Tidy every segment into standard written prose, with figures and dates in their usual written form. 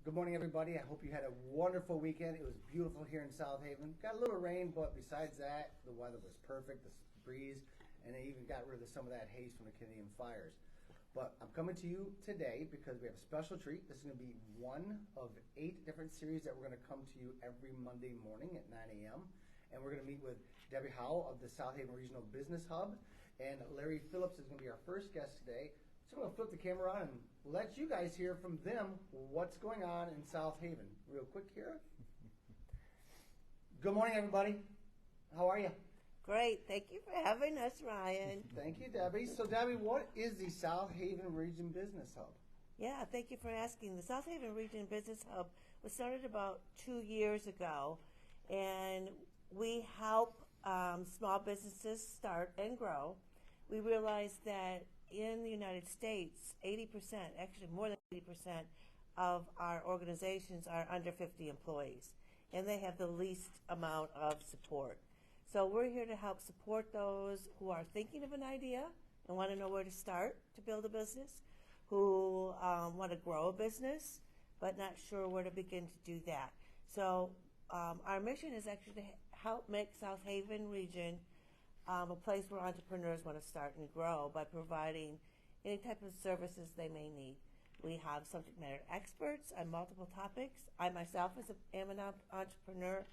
Good morning, everybody. I hope you had a wonderful weekend. It was beautiful here in South Haven. Got a little rain, but besides that, the weather was perfect, the breeze, and they even got rid of some of that haze from the Canadian fires. But I'm coming to you today because we have a special treat. This is going to be one of 8 different series that we're going to come to you every Monday morning at 9 a.m. And we're going to meet with Debi Howe of the South Haven Regional Business Hub. And Larry Phillips is going to be our first guest today. So I'm going to flip the camera on and let you guys hear from them what's going on in South Haven. Real quick here. Good morning, everybody. How are you? Great. Thank you for having us, Ryan. Thank you, Debbie. So, Debbie, what is the South Haven Region Business Hub? Yeah, thank you for asking. The South Haven Region Business Hub was started about 2 years ago, and we help small businesses start and grow. We realized that in the United States, 80%, actually more than 80% of our organizations are under 50 employees, and they have the least amount of support. So we're here to help support those who are thinking of an idea and want to know where to start to build a business, who want to grow a business but not sure where to begin to do that. So our mission is actually to help make South Haven region a place where entrepreneurs want to start and grow by providing any type of services they may need. We have subject matter experts on multiple topics. I myself am an entrepreneur,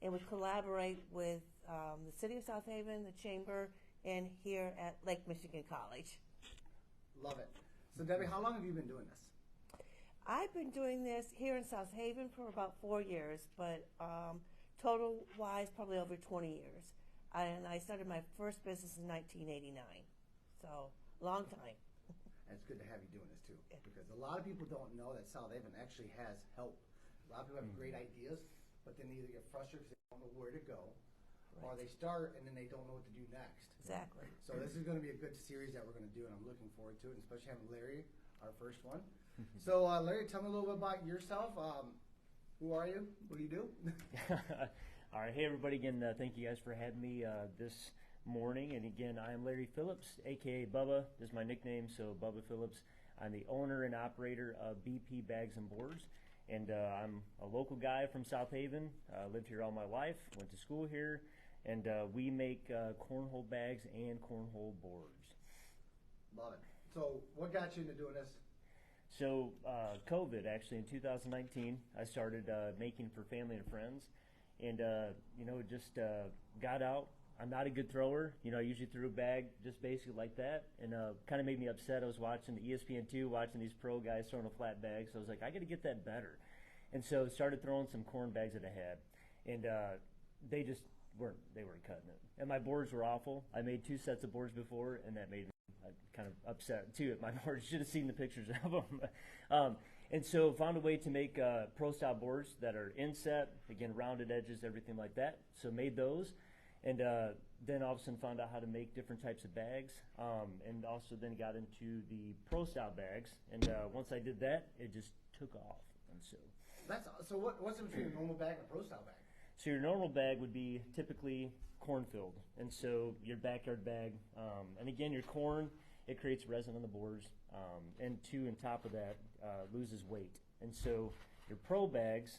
and we collaborate with the City of South Haven, the Chamber, and here at Lake Michigan College. Love it. So, Debbie, how long have you been doing this? I've been doing this here in South Haven for about 4 years, but total-wise, probably over 20 years. And I started my first business in 1989, so long time. And it's good to have you doing this, too, because a lot of people don't know that South Haven actually has help. A lot of people have great ideas, but then they either get frustrated because they don't know where to go, or they start and then they don't know what to do next. Exactly. So this is going to be a good series that we're going to do, and I'm looking forward to it, and especially having Larry, our first one. So, Larry, tell me a little bit about yourself. Who are you? What do you do? All right. Hey, everybody. Again, thank you guys for having me this morning. And again, I am Larry Phillips, a.k.a. Bubba. This is my nickname, so Bubba Phillips. I'm the owner and operator of BP Bags and Boards. And I'm a local guy from South Haven. Lived here all my life, went to school here. And we make cornhole bags and cornhole boards. Love it. So what got you into doing this? So COVID, actually, in 2019, I started making for family and friends. And, just got out. I'm not a good thrower. I usually threw a bag just basically like that. And kind of made me upset. I was watching the ESPN2, watching these pro guys throwing a flat bag. So I was like, I got to get that better. And so started throwing some corn bags that I had. And they just weren't cutting it. And my boards were awful. I made 2 sets of boards before, and that made me kind of upset, too, at my boards. You should have seen the pictures of them. And so found a way to make pro-style boards that are inset, again, rounded edges, everything like that. So made those. And then all of a sudden found out how to make different types of bags, and also then got into the pro-style bags. And once I did that, it just took off. And so what's in between a normal bag and a pro-style bag? So your normal bag would be typically corn-filled. And so your backyard bag, and again, your corn, it creates resin on the boards, and on top of that, loses weight. And so your pro bags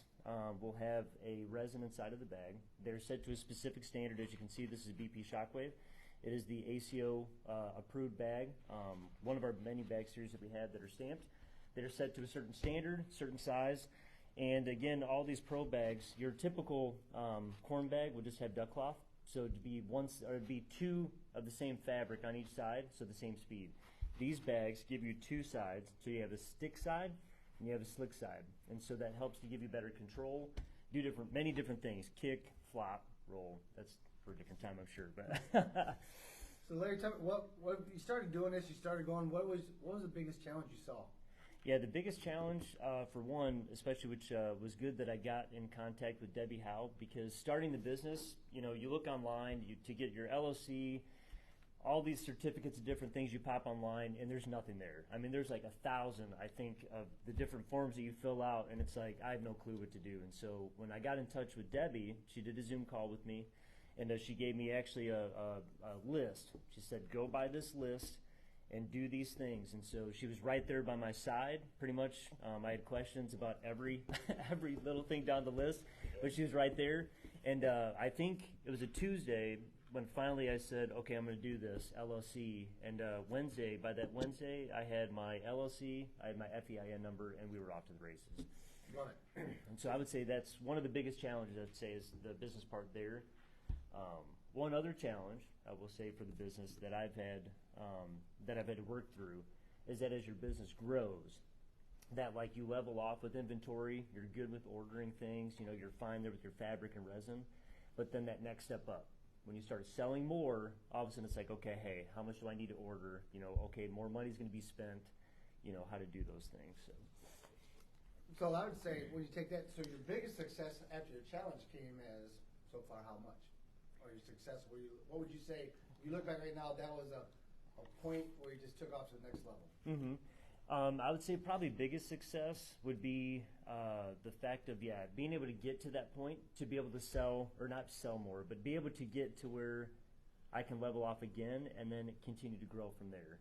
will have a resin inside of the bag. They're set to a specific standard. As you can see, this is BP Shockwave. It is the ACO approved bag, one of our many bag series that we have that are stamped. They're set to a certain standard, certain size. And again, all these pro bags, your typical corn bag would just have duck cloth. So it'd be 2 of the same fabric on each side, so the same speed. These bags give you 2 sides, so you have a stick side and you have a slick side, and so that helps to give you better control. Do many different things: kick, flop, roll. That's for a different time, I'm sure. But so, Larry, tell me, what you started doing this? You started going. What was the biggest challenge you saw? Yeah, the biggest challenge, for one, especially which was good that I got in contact with Debi Howe, because starting the business, you look online to get your LLC, all these certificates of different things you pop online, and there's nothing there. I mean, there's like 1,000, I think, of the different forms that you fill out, and it's like, I have no clue what to do. And so when I got in touch with Debbie, she did a Zoom call with me, and she gave me actually a list. She said, go by this list, and do these things. And so she was right there by my side, pretty much. I had questions about every every little thing down the list, but she was right there. And I think it was a Tuesday when finally I said, okay, I'm going to do this LLC. And by that Wednesday, I had my LLC, I had my FEIN number, and we were off to the races. Love it. And so I would say that's one of the biggest challenges, I'd say, is the business part there. One other challenge, I will say, for the business that I've had to work through is that as your business grows, that like you level off with inventory, you're good with ordering things, you're fine there with your fabric and resin, but then that next step up, when you start selling more, all of a sudden it's like, okay, hey, how much do I need to order? Okay, more money's going to be spent, how to do those things. So I would say, when you take that, so your biggest success after your challenge came as, so far, how much? Or your success, what would you say, if you look back right now, that was a point where you just took off to the next level? Mm-hmm. I would say probably biggest success would be the fact of, being able to get to that point, to be able to sell, or not sell more, but be able to get to where I can level off again and then continue to grow from there.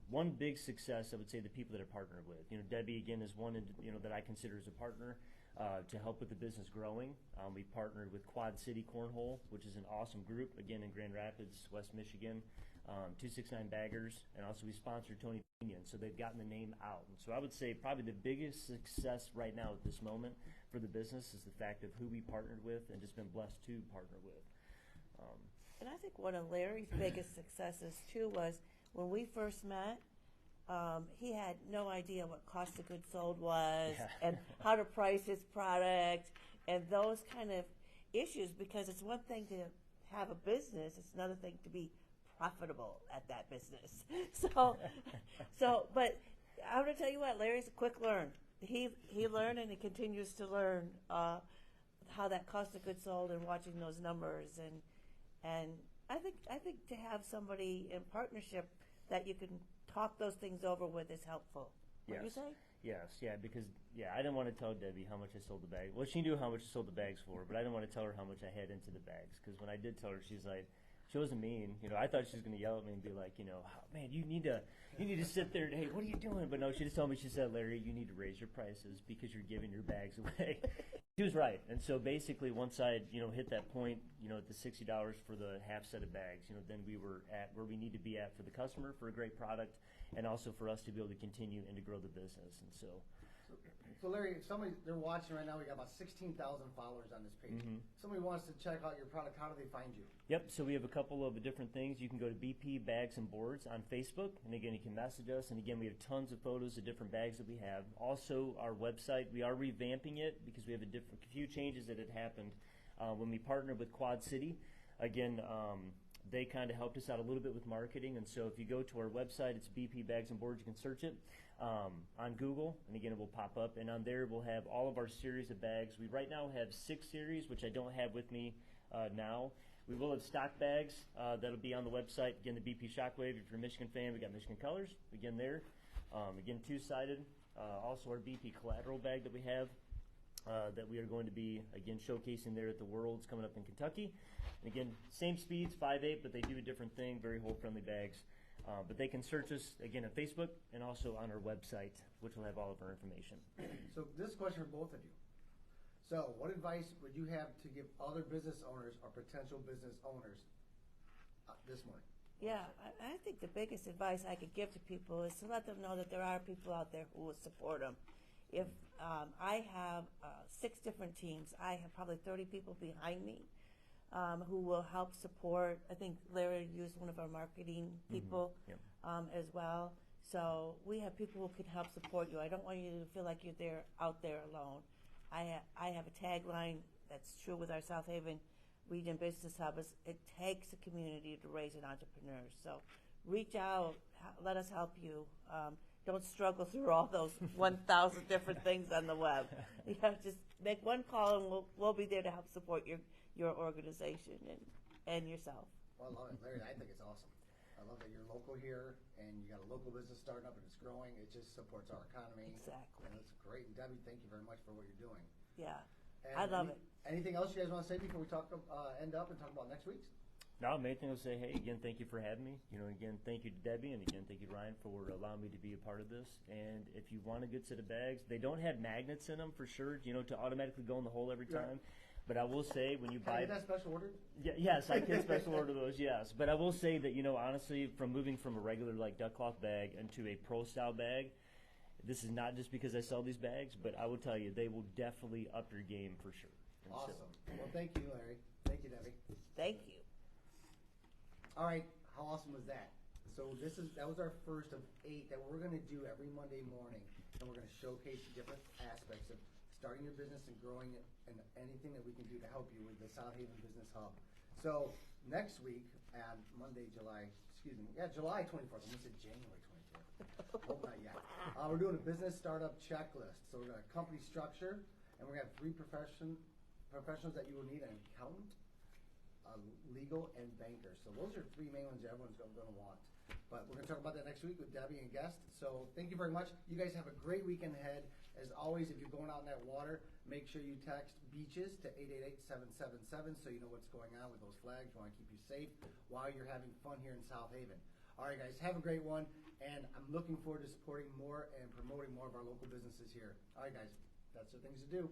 One big success, I would say, the people that I partnered with. Debbie, again, is one that I consider as a partner to help with the business growing. We partnered with Quad City Cornhole, which is an awesome group, again, in Grand Rapids, West Michigan, 269 Baggers, and also we sponsored Tony Pinion, so they've gotten the name out. And so I would say probably the biggest success right now at this moment for the business is the fact of who we partnered with and just been blessed to partner with. And I think one of Larry's biggest successes, too, was when we first met, he had no idea what cost of goods sold was and how to price his product and those kind of issues, because it's one thing to have a business, it's another thing to be profitable at that business. But I'm going to tell you what, Larry's a quick learn. He learned and he continues to learn how that cost of goods sold and watching those numbers, and I think to have somebody in partnership that you can talk those things over with is helpful. What do you say? Yes, because I didn't want to tell Debbie how much I sold the bag. Well, she knew how much I sold the bags for, but I didn't want to tell her how much I had into the bags, because when I did tell her, she's like, she wasn't mean. I thought she was going to yell at me and be like, oh, man, you need to sit there. Hey, what are you doing? But no, she just told me. She said, Larry, you need to raise your prices because you're giving your bags away. She was right. And so basically, once I hit that point, at the $60 for the half set of bags, then we were at where we need to be at for the customer, for a great product, and also for us to be able to continue and to grow the business. And so Larry, if they're watching right now, we got about 16,000 followers on this page. Mm-hmm. Somebody wants to check out your product, how do they find you? Yep, so we have a couple of different things. You can go to BP Bags and Boards on Facebook, and again, you can message us, and again, we have tons of photos of different bags that we have. Also, our website, we are revamping it because we have a few changes that had happened when we partnered with Quad City. Again, they kind of helped us out a little bit with marketing, and so if you go to our website, it's BP Bags and Boards, you can search it on Google, and again, it will pop up, and on there we'll have all of our series of bags. We right now have 6 series, which I don't have with me now. We will have stock bags that'll be on the website. Again, the BP Shockwave, if you're a Michigan fan, we got Michigan colors, again there. Again, 2-sided. Also our BP collateral bag that we have that we are going to be, again, showcasing there at the Worlds coming up in Kentucky. And again, same speeds, 5.8, but they do a different thing, very hole-friendly bags. But they can search us, again, on Facebook and also on our website, which will have all of our information. So this question for both of you. So what advice would you have to give other business owners or potential business owners this morning? Yeah, I think the biggest advice I could give to people is to let them know that there are people out there who will support them. If I have 6 different teams, I have probably 30 people behind me who will help support. I think Larry used one of our marketing people as well. So we have people who can help support you. I don't want you to feel like you're out there alone. I have a tagline that's true with our South Haven Region Business Hub. Is it takes a community to raise an entrepreneur. So reach out, let us help you. Don't struggle through all those 1,000 different things on the web. Just make one call, and we'll be there to help support your organization and yourself. Well, I love it, Larry. I think it's awesome. I love that you're local here, and you got a local business starting up, and it's growing. It just supports our economy. Exactly. And it's great. And Debbie, thank you very much for what you're doing. Yeah, And I love it. Anything else you guys want to say before we end up and talk about next week's? No, main thing I'll say, hey, again, thank you for having me. Again, thank you to Debbie, and again, thank you to Ryan for allowing me to be a part of this. And if you want a good set of bags, they don't have magnets in them for sure, to automatically go in the hole every time. But I will say, when you buy... Can I get that special order? Yes, I can special order those, yes. But I will say that, honestly, from moving from a regular, duck cloth bag into a pro-style bag, this is not just because I sell these bags, but I will tell you, they will definitely up your game for sure. And awesome. Well, thank you, Larry. Thank you, Debbie. Thank you. All right, how awesome was that? So that was our first of 8 that we're going to do every Monday morning, and we're going to showcase different aspects of starting your business and growing it, and anything that we can do to help you with the South Haven Business Hub. So next week, July 24th. I almost said January 24th. Hope not yet. We're doing a business startup checklist. So we're going to company structure, and we're going to have 3 professionals that you will need: an accountant, legal, and banker. So those are 3 main ones everyone's going to want. But we're going to talk about that next week with Debbie and guests. So thank you very much. You guys have a great weekend ahead. As always, if you're going out in that water, make sure you text beaches to 888-777 so you know what's going on with those flags. We want to keep you safe while you're having fun here in South Haven. All right, guys, have a great one. And I'm looking forward to supporting more and promoting more of our local businesses here. All right, guys, that's the things to do.